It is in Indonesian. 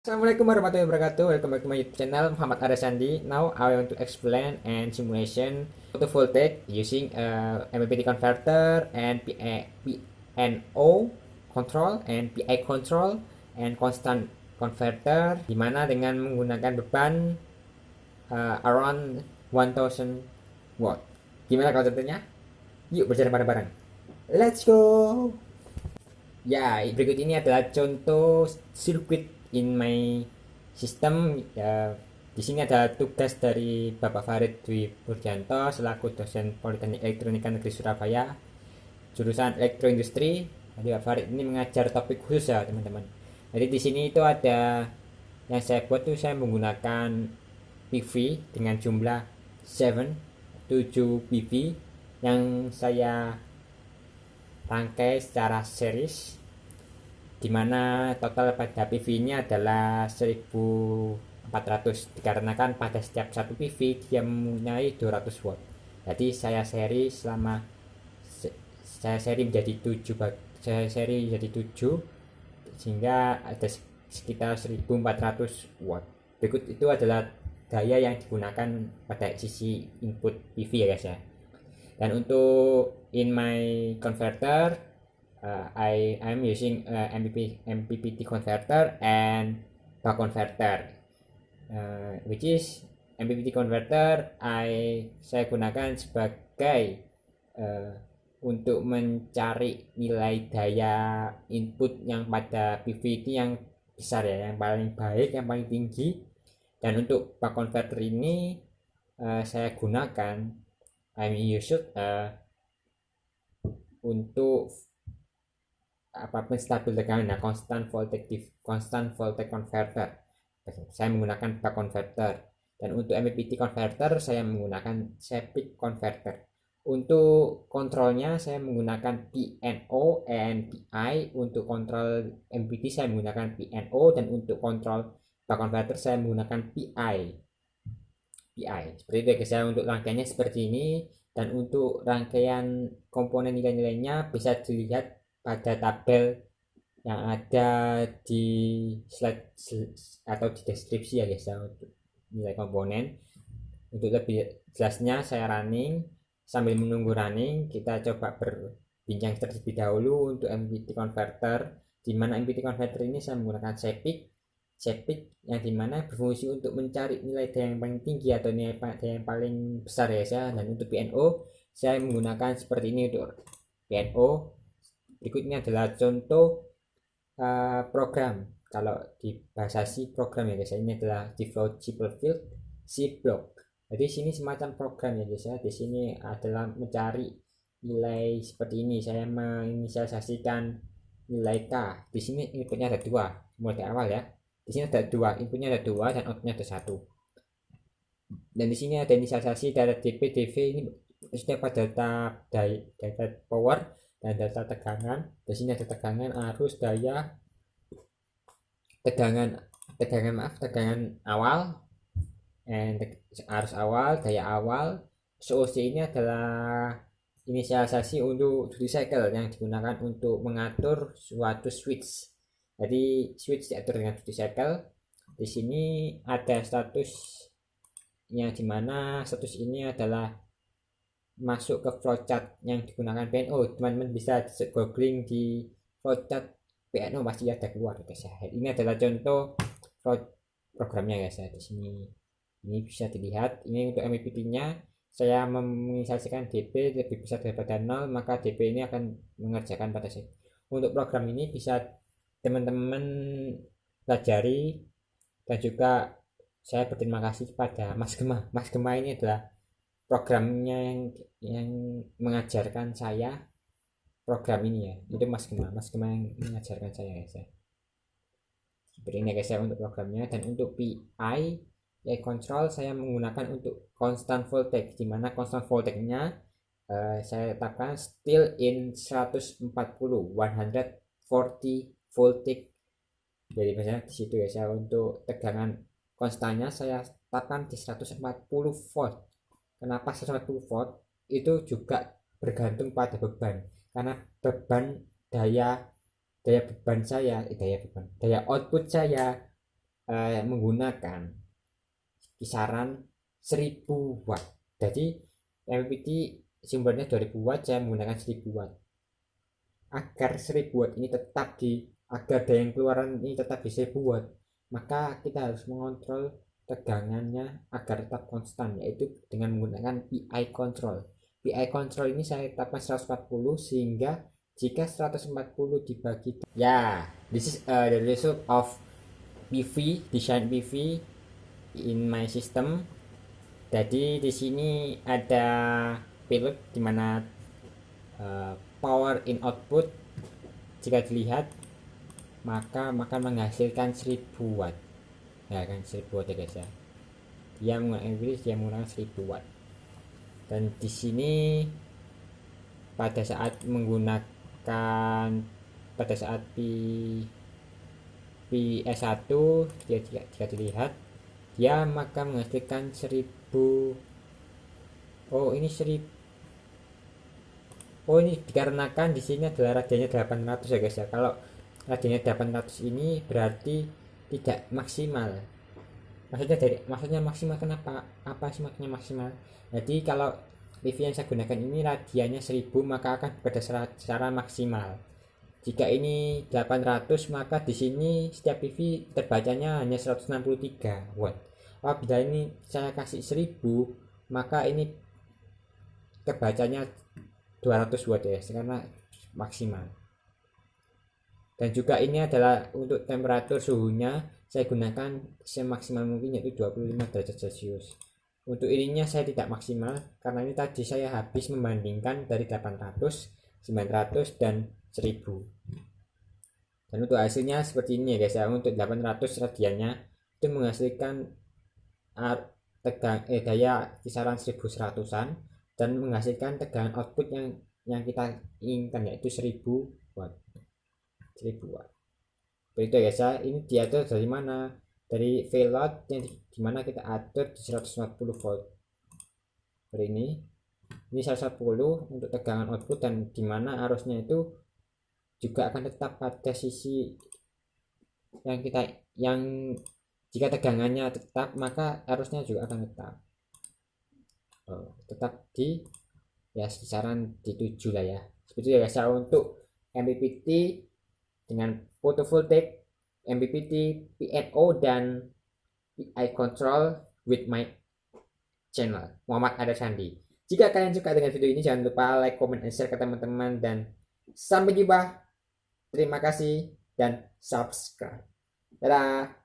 Assalamualaikum warahmatullahi wabarakatuh. Welcome back to my YouTube channel Muhammad Arya Sandi. Now I want to explain and simulation photovoltaic using MPPT converter and PNO control and PI control and constant converter, dimana dengan menggunakan beban around 1000 watt. Gimana kalau contohnya? Yuk berjalan bareng-bareng. Let's go. Ya, berikut ini adalah contoh sirkuit in my system. Ya, di sini ada tugas dari Bapak Farid Dwi Purjanto selaku dosen Politeknik Elektronika Negeri Surabaya, jurusan Elektroindustri. Jadi Bapak Farid ini mengajar topik khusus ya, teman-teman. Jadi di sini itu ada yang saya buat tuh, saya menggunakan PV dengan jumlah 7 PV yang saya rangkai secara series, dimana total pada PV-nya adalah 1400, dikarenakan pada setiap satu PV dia mempunyai 200 watt. Jadi saya seri menjadi 7, sehingga ada sekitar 1400 watt. Berikut itu adalah daya yang digunakan pada sisi input PV ya guys ya. Dan untuk in my converter, I'm using MPPT converter and buck converter, which is MPPT converter saya gunakan sebagai untuk mencari nilai daya input yang pada PV itu yang besar ya, yang paling baik, yang paling tinggi. Dan untuk buck converter ini saya gunakan untuk stabil tegangan, nah constant voltage converter. Saya menggunakan buck converter. Dan untuk MPPT converter saya menggunakan Sepik converter. Untuk kontrolnya saya menggunakan PNO and PI. Untuk kontrol MPPT saya menggunakan PNO, dan untuk kontrol buck converter saya menggunakan PI. Seperti itu guys ya, untuk rangkaiannya seperti ini. Dan untuk rangkaian komponen nilai-nilainya bisa dilihat pada tabel yang ada di slide atau di deskripsi ya guys ya, untuk nilai komponen. Untuk lebih jelasnya saya running. Sambil menunggu running, kita coba berbincang terlebih dahulu untuk MPPT converter, di mana MPPT converter ini saya menggunakan Sepik yang dimana berfungsi untuk mencari nilai daya yang paling tinggi atau nilai daya yang paling besar ya. Dan untuk PNO saya menggunakan seperti ini. Untuk PNO berikutnya adalah contoh program. Kalau di bahasa C program ya guys, ini adalah default Chipperfield C block. Jadi sini semacam program ya guys ya. Di sini adalah mencari nilai seperti ini. Saya menginisialisasikan nilai K. Di sini inputnya ada 2 mulai awal ya. Di sini ada 2, inputnya ada 2 dan outputnya ada 1. Dan di sini ada inisialisasi data DP, DV, ini sudah pada data power dan data tegangan. Di sini ada tegangan, arus, daya, tegangan awal, arus awal, daya awal. SOC ini adalah inisialisasi untuk duty cycle yang digunakan untuk mengatur suatu switch. Jadi switch diatur dengan duty cycle. Di sini ada statusnya, dimana status ini adalah masuk ke flowchart yang digunakan PNO. Teman-teman bisa googling di flowchart PNO, pasti ada keluar guys ya. Ini adalah contoh programnya guys ya. Di sini ini bisa dilihat. Ini untuk MPPT-nya saya menginisialisasikan DP lebih besar daripada 0, maka DP ini akan mengerjakan pada sini. Untuk program ini bisa teman-teman pelajari, dan juga saya berterima kasih kepada Mas Gema ini adalah programnya yang mengajarkan saya program ini ya. Itu Mas Gema yang mengajarkan saya guys ya. Seperti ini guys ya untuk programnya. Dan untuk PI ya control saya menggunakan untuk constant voltage, dimana constant voltage nya saya tetapkan still in 140 voltage. Jadi misalnya di situ ya, saya untuk tegangan konstannya saya tetapkan di 140 volt. Kenapa 140 volt? Itu juga bergantung pada beban, karena beban daya output saya menggunakan kisaran 1000 watt. Jadi MPPT sumbernya 2000 watt, saya menggunakan 1000 watt. Agar 1000 watt ini tetap agar daya keluaran ini tetap di 1000 watt, maka kita harus mengontrol tegangannya agar tetap konstan, yaitu dengan menggunakan PI control. PI control ini saya tetapkan 140, sehingga jika 140 dibagi, ya, this is the result of PV, design PV in my system. Jadi di sini ada pilot dimana power in output jika dilihat maka menghasilkan 1000 watt ya kan, 1000 watt ya guys ya. Dia menggunakan 1000 watt. Dan di sini pada saat PS1 jika dilihat dia maka menghasilkan 1000. Ini dikarenakan di sini adalah radianya 800 ya guys ya. Kalau radianya 800 ini berarti tidak maksimal. Maksudnya maksimal kenapa? Apa sih maksudnya maksimal? Jadi kalau PV yang saya gunakan ini radianya 1000, maka akan bekerja secara maksimal. Jika ini 800, maka di sini setiap PV terbacanya hanya 163 watt. Apabila ini saya kasih 1000, maka ini terbacanya 200 watt ya, karena maksimal. Dan juga ini adalah untuk temperatur suhunya saya gunakan semaksimal mungkin, yaitu 25 derajat Celcius. Untuk ininya saya tidak maksimal karena ini tadi saya habis membandingkan dari 800, 900 dan 1000. Dan untuk hasilnya seperti ini ya guys ya. Untuk 800 radiannya itu menghasilkan daya kisaran 1100-an dan menghasilkan tegangan output yang kita inginkan, yaitu 1000 watt. 1000 watt. Begitu ya guys ya. Ini diatur dari mana? Dari VLOAD yang dimana kita atur di 140 volt. Seperti ini 140 untuk tegangan output, dan dimana arusnya itu juga akan tetap pada sisi yang jika tegangannya tetap maka arusnya juga akan tetap di kisaran di 7 lah ya. Seperti itu ya guys ya untuk MPPT dengan photovoltaic, MPPT, PNO dan PI control with my channel Muhammad Adar Sandi. Jika kalian suka dengan video ini, jangan lupa like, comment, dan share ke teman-teman, dan sampai jumpa. Terima kasih dan subscribe. Dadah.